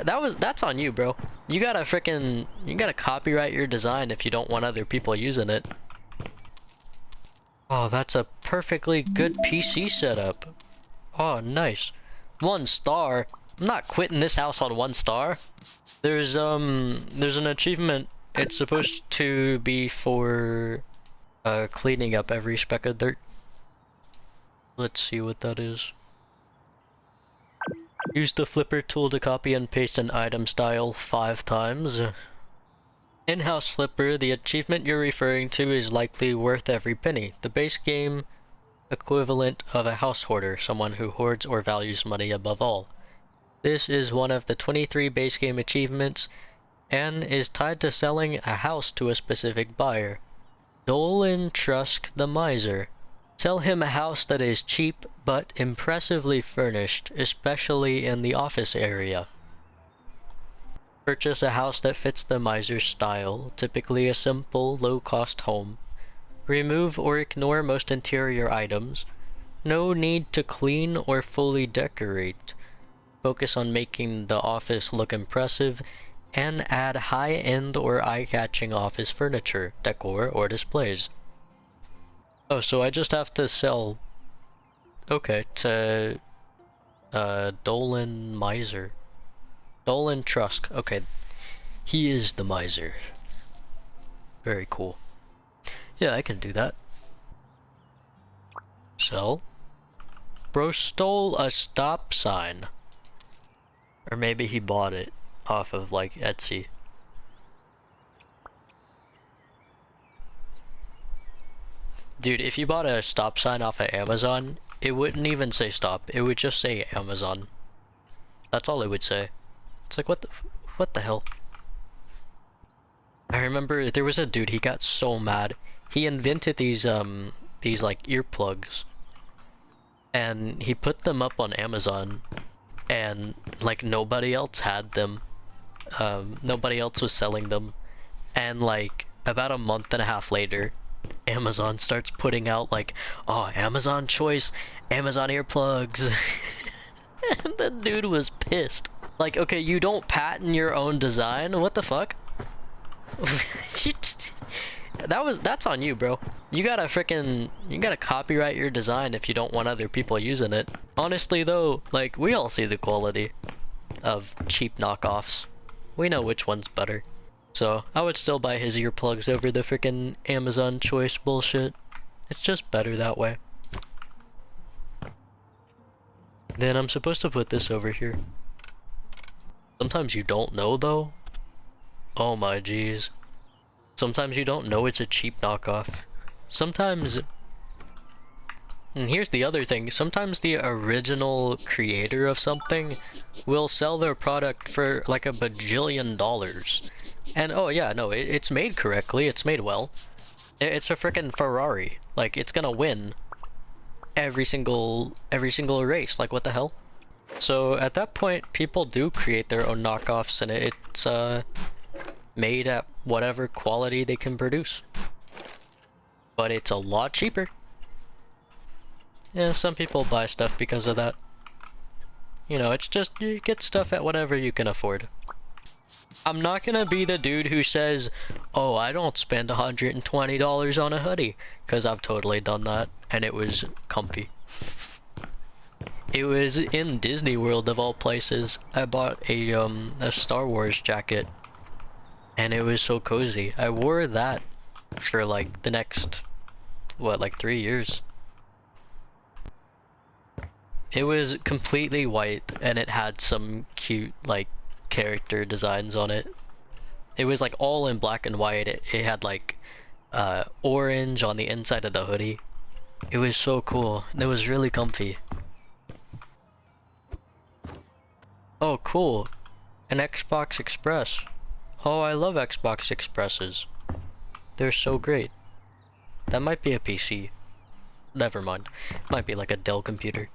That's on you, bro. You gotta copyright your design if you don't want other people using it. Oh, that's a perfectly good PC setup. Oh, nice. 1 star. I'm not quitting this house on 1 star. There's an achievement. It's supposed to be for cleaning up every speck of dirt. Let's see what that is. Use the flipper tool to copy and paste an item style 5 times. In-house flipper, the achievement you're referring to is likely worth every penny. The base game equivalent of a house hoarder, someone who hoards or values money above all. This is one of the 23 base game achievements and is tied to selling a house to a specific buyer. Dolan Trusk the Miser. Sell him a house that is cheap but impressively furnished, especially in the office area. Purchase a house that fits the miser's style, typically a simple, low-cost home. Remove or ignore most interior items. No need to clean or fully decorate. Focus on making the office look impressive and add high-end or eye-catching office furniture, decor, or displays. Oh, so I just have to sell... Okay, to... Dolan Miser. Dolan Trusk. Okay. He is the miser. Very cool. Yeah, I can do that. Sell. Bro stole a stop sign. Or maybe he bought it off of, like, Etsy. Dude, if you bought a stop sign off of Amazon, it wouldn't even say stop. It would just say Amazon. That's all it would say. It's like, what the hell? I remember there was a dude, he got so mad. He invented these like earplugs. And he put them up on Amazon. And, like, nobody else had them. Nobody else was selling them. And, like, about a month and a half later, Amazon starts putting out, like, oh, Amazon choice, Amazon earplugs. And the dude was pissed. Like, okay, you don't patent your own design? What the fuck? That's on you, bro. You gotta copyright your design if you don't want other people using it. Honestly though, like, we all see the quality of cheap knockoffs. We know which one's better. So, I would still buy his earplugs over the frickin' Amazon choice bullshit. It's just better that way. Then I'm supposed to put this over here. Sometimes you don't know though. Oh my jeez. Sometimes you don't know it's a cheap knockoff. Sometimes... And here's the other thing. Sometimes the original creator of something will sell their product for like a bajillion dollars. And oh yeah, no, it's made correctly. It's made well. It's a frickin' Ferrari. Like, it's gonna win every single race. Like, what the hell? So at that point, people do create their own knockoffs, and it's made at whatever quality they can produce. But it's a lot cheaper. Yeah, some people buy stuff because of that. You know, it's just, you get stuff at whatever you can afford. I'm not gonna be the dude who says, oh, I don't spend $120 on a hoodie, because I've totally done that, and it was comfy. It was in Disney World of all places. I bought a Star Wars jacket, and it was so cozy. I wore that for like the next, what, like 3 years. It was completely white, and it had some cute, like, character designs on it. It was like all in black and white. It had like orange on the inside of the hoodie. It was so cool. It was really comfy. Oh, cool. An Xbox Express. Oh, I love Xbox Expresses. They're so great. That might be a PC. Never mind. Might be like a Dell computer.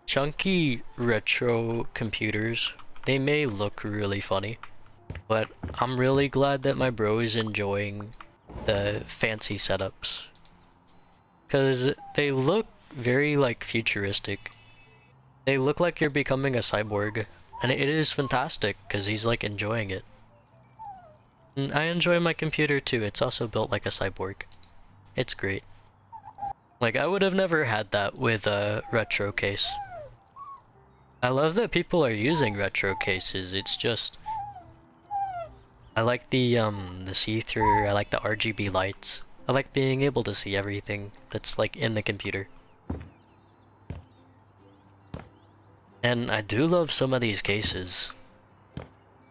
Chunky retro computers. They may look really funny, but I'm really glad that my bro is enjoying the fancy setups. Cause they look very, like, futuristic. They look like you're becoming a cyborg. And it is fantastic, because he's like enjoying it. And I enjoy my computer too, it's also built like a cyborg. It's great. Like, I would have never had that with a retro case. I love that people are using retro cases, it's just... I like the see-through, I like the RGB lights. I like being able to see everything that's like in the computer. And I do love some of these cases.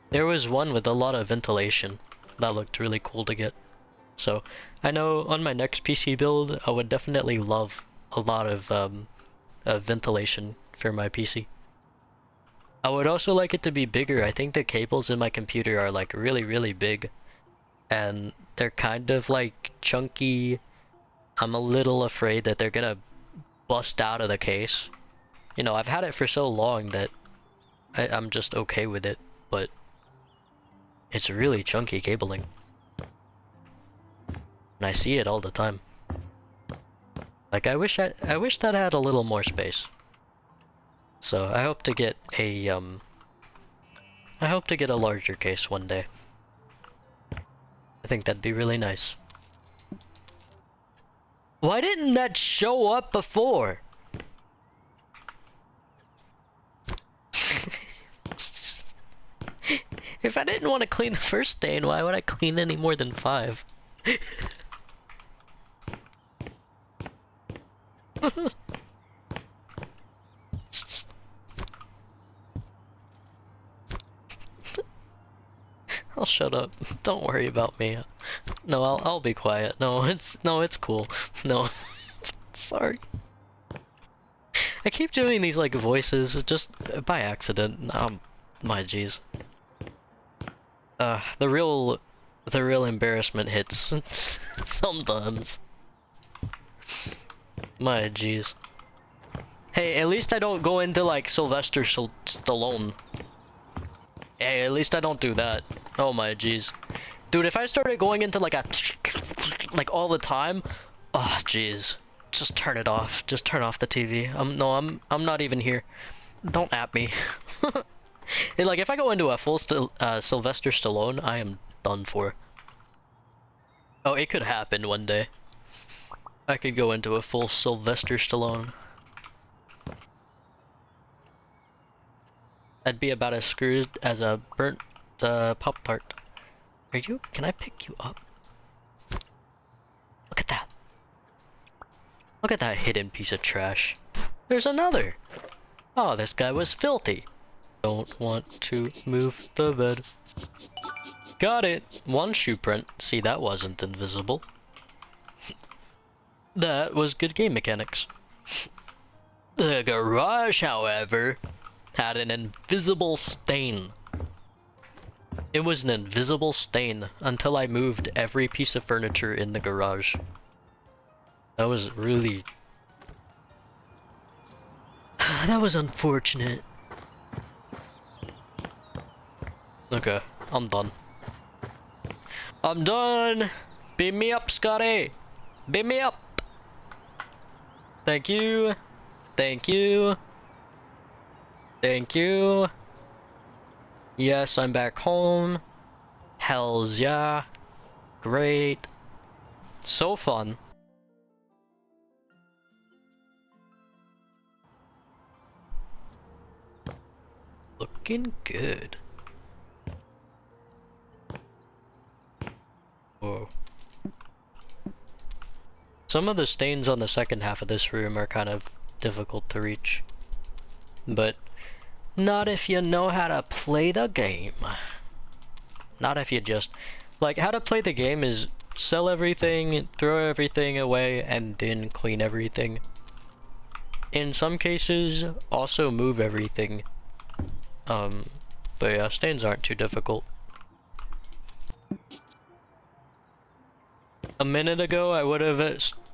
There was one with a lot of ventilation that looked really cool to get. So I know on my next PC build, I would definitely love a lot of ventilation for my PC. I would also like it to be bigger. I think the cables in my computer are like really big. And they're kind of like chunky. I'm a little afraid that they're gonna bust out of the case. You know, I've had it for so long that I'm just okay with it, but it's really chunky cabling. And I see it all the time. Like, I wish that had a little more space. So I hope to get a larger case one day. I think that'd be really nice. Why didn't that show up before? If I didn't want to clean the first stain, why would I clean any more than 5? I'll shut up. Don't worry about me. No, I'll be quiet. No, it's cool. No. Sorry. I keep doing these like voices just by accident. My jeez. The real embarrassment hits sometimes. My jeez. Hey, at least I don't go into like Sylvester Stallone. Hey, at least I don't do that. Oh my jeez. Dude, if I started going into like like all the time, oh jeez. Just turn it off. Just turn off the TV. I'm not even here. Don't at me. Like, if I go into a full Sylvester Stallone, I am done for. Oh, it could happen one day. I could go into a full Sylvester Stallone. I'd be about as screwed as a burnt Pop-Tart. Can I pick you up? Look at that. Look at that hidden piece of trash. There's another. Oh, this guy was filthy. Don't want to move the bed. Got it. 1 shoe print. See, that wasn't invisible. That was good game mechanics. The garage, however, had an invisible stain. It was an invisible stain until I moved every piece of furniture in the garage. That was really... that was unfortunate. Okay, I'm done. I'm done! Beat me up, Scotty! Beat me up! Thank you! Thank you! Thank you! Yes, I'm back home. Hells yeah. Great. So fun. Looking good. Whoa. Some of the stains on the second half of this room are kind of difficult to reach. But not if you know how to play the game. Not if you just... Like, how to play the game is sell everything, throw everything away, and then clean everything. In some cases, also move everything. But yeah, stains aren't too difficult. A minute ago, I would have,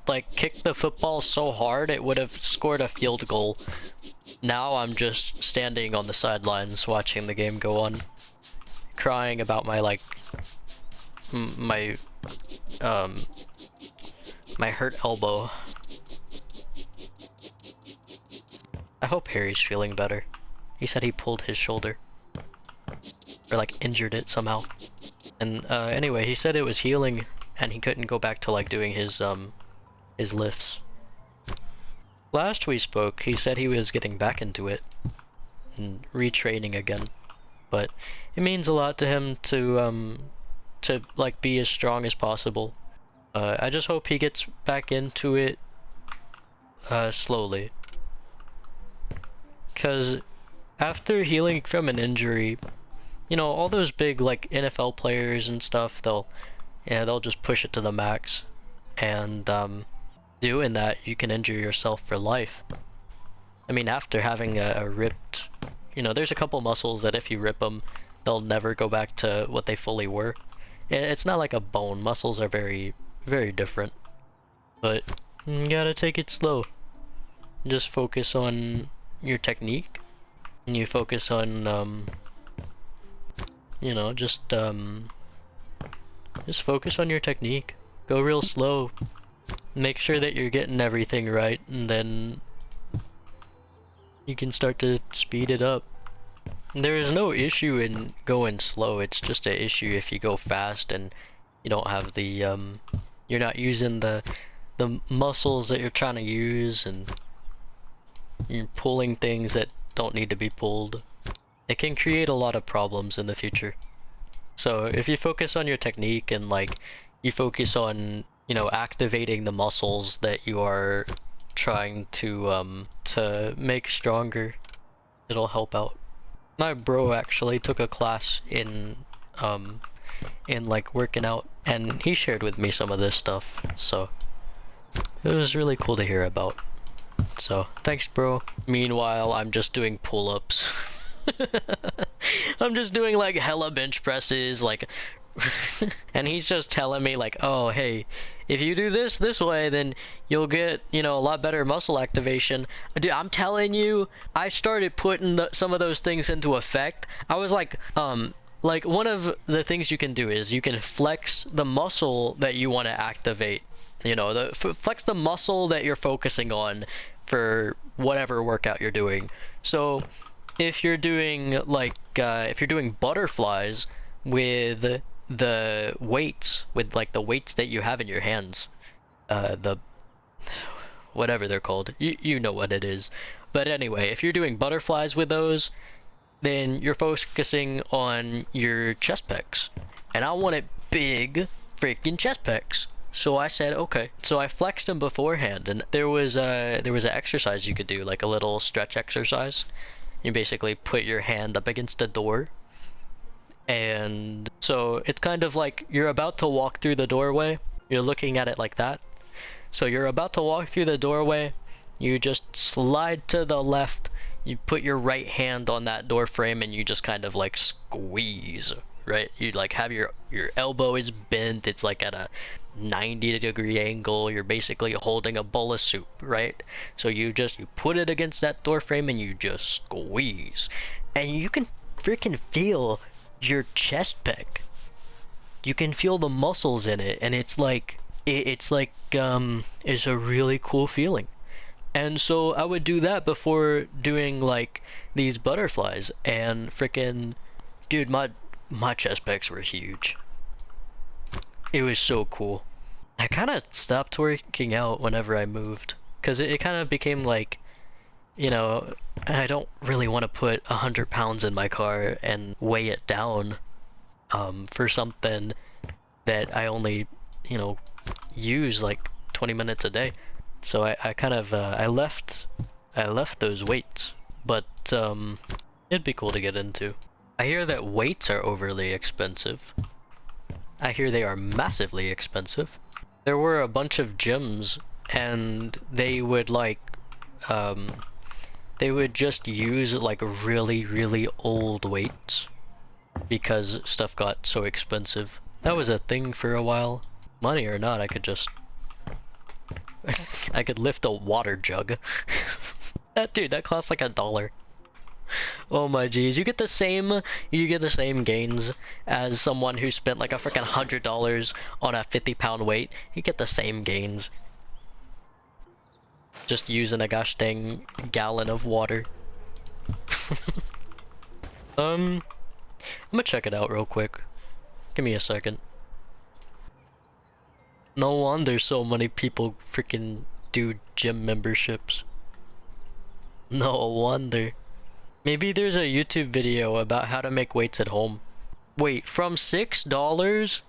like, kicked the football so hard it would have scored a field goal. Now I'm just standing on the sidelines watching the game go on. Crying about my, like, my hurt elbow. I hope Harry's feeling better. He said he pulled his shoulder. Or like injured it somehow. And anyway, he said it was healing and he couldn't go back to like doing his lifts. Last we spoke, he said he was getting back into it and retraining again. But it means a lot to him to like be as strong as possible. I just hope he gets back into it slowly. 'Cause after healing from an injury, you know, all those big like NFL players and stuff, they'll just push it to the max. And doing that, you can injure yourself for life. I mean, after having a ripped, you know, there's a couple muscles that if you rip them, they'll never go back to what they fully were. It's not like a bone. Muscles are very, very different. But you gotta take it slow. Just focus on your technique. And you focus on, you know, just focus on your technique. Go real slow. Make sure that you're getting everything right, and then you can start to speed it up. There is no issue in going slow, it's just an issue if you go fast and you don't have the, you're not using the muscles that you're trying to use, and you're pulling things that don't need to be pulled. It can create a lot of problems in the future. So if you focus on your technique and like, you focus on, you know, activating the muscles that you are trying to make stronger, it'll help out. My bro actually took a class in like working out, and he shared with me some of this stuff, so it was really cool to hear about. So thanks, bro. Meanwhile, I'm just doing pull-ups. I'm just doing like hella bench presses, like and he's just telling me like, oh hey, if you do this way, then you'll get, you know, a lot better muscle activation. Dude, I'm telling you, I started putting some of those things into effect. I was like one of the things you can do is you can flex the muscle that you want to activate. You know, flex the muscle that you're focusing on for whatever workout you're doing. So if you're doing like if you're doing butterflies with the weights, with like the weights that you have in your hands, the whatever they're called, you know what it is. But anyway, if you're doing butterflies with those, then you're focusing on your chest pecs, and I wanted big freaking chest pecs. So I said okay. So I flexed them beforehand, and there was an exercise you could do, like a little stretch exercise. You basically put your hand up against a door, and so it's kind of like you're about to walk through the doorway. You're looking at it like that. So you're about to walk through the doorway, you just slide to the left, you put your right hand on that door frame, and you just kind of like squeeze, right? You like have your elbow is bent, it's like at a 90-degree angle, you're basically holding a bowl of soup, right? So you put it against that door frame and you just squeeze, and you can freaking feel your chest pec. You can feel the muscles in it, and it's a really cool feeling. And so I would do that before doing like these butterflies, and freaking dude, my chest pecs were huge. It was so cool. I kind of stopped working out whenever I moved, because it kind of became like, you know, I don't really want to put 100 pounds in my car and weigh it down for something that I only, you know, use like 20 minutes a day. So I kind of I left those weights, but it'd be cool to get into. I hear that weights are overly expensive. I hear they are massively expensive. There were a bunch of gyms, and they would like they would just use like really, really old weights because stuff got so expensive. That was a thing for a while. Money or not, I could just I could lift a water jug. That costs like $1. Oh my geez, you get the same gains as someone who spent like a freaking $100 on a 50-pound weight. You get the same gains. Just using a gosh dang gallon of water. I'm gonna check it out real quick. Give me a second. No wonder so many people freaking do gym memberships. No wonder. Maybe there's a YouTube video about how to make weights at home. Wait, from $6?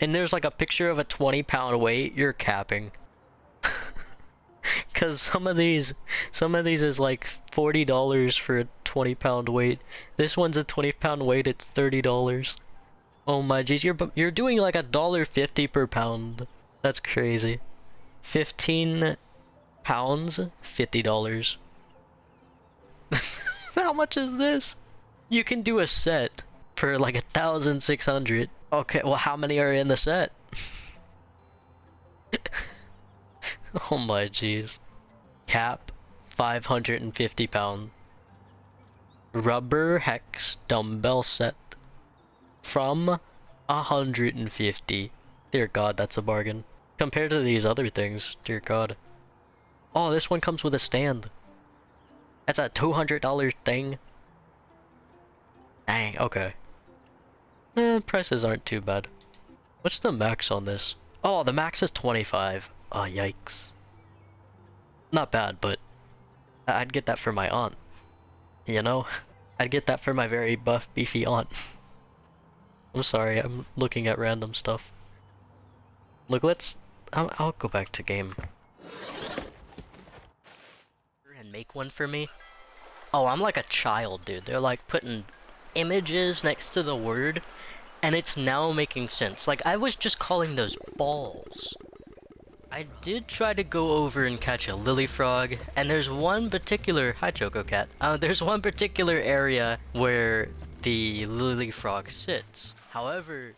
And there's like a picture of a 20-pound weight? You're capping. Cause some of these is like $40 for a 20-pound weight. This one's a 20-pound weight, it's $30. Oh my geez, you're doing like $1.50 per pound. That's crazy. 15 pounds, $50. How much is this? You can do a set for like 1,600. Okay, well how many are in the set? Oh my jeez. Cap, 550 pound. Rubber hex dumbbell set from 150. Dear God, that's a bargain. Compared to these other things, dear God. Oh, this one comes with a stand. That's a $200 thing. Dang, okay. Prices aren't too bad. What's the max on this? Oh, the max is 25. Oh, yikes. Not bad, but I'd get that for my aunt. You know? I'd get that for my very buff, beefy aunt. I'm sorry, I'm looking at random stuff. Look, I'll go back to game. And make one for me. Oh, I'm like a child, dude. They're like putting images next to the word, and it's now making sense. Like, I was just calling those balls. I did try to go over and catch a lily frog, and there's one particular— hi Choco Cat. There's one particular area where the lily frog sits. However,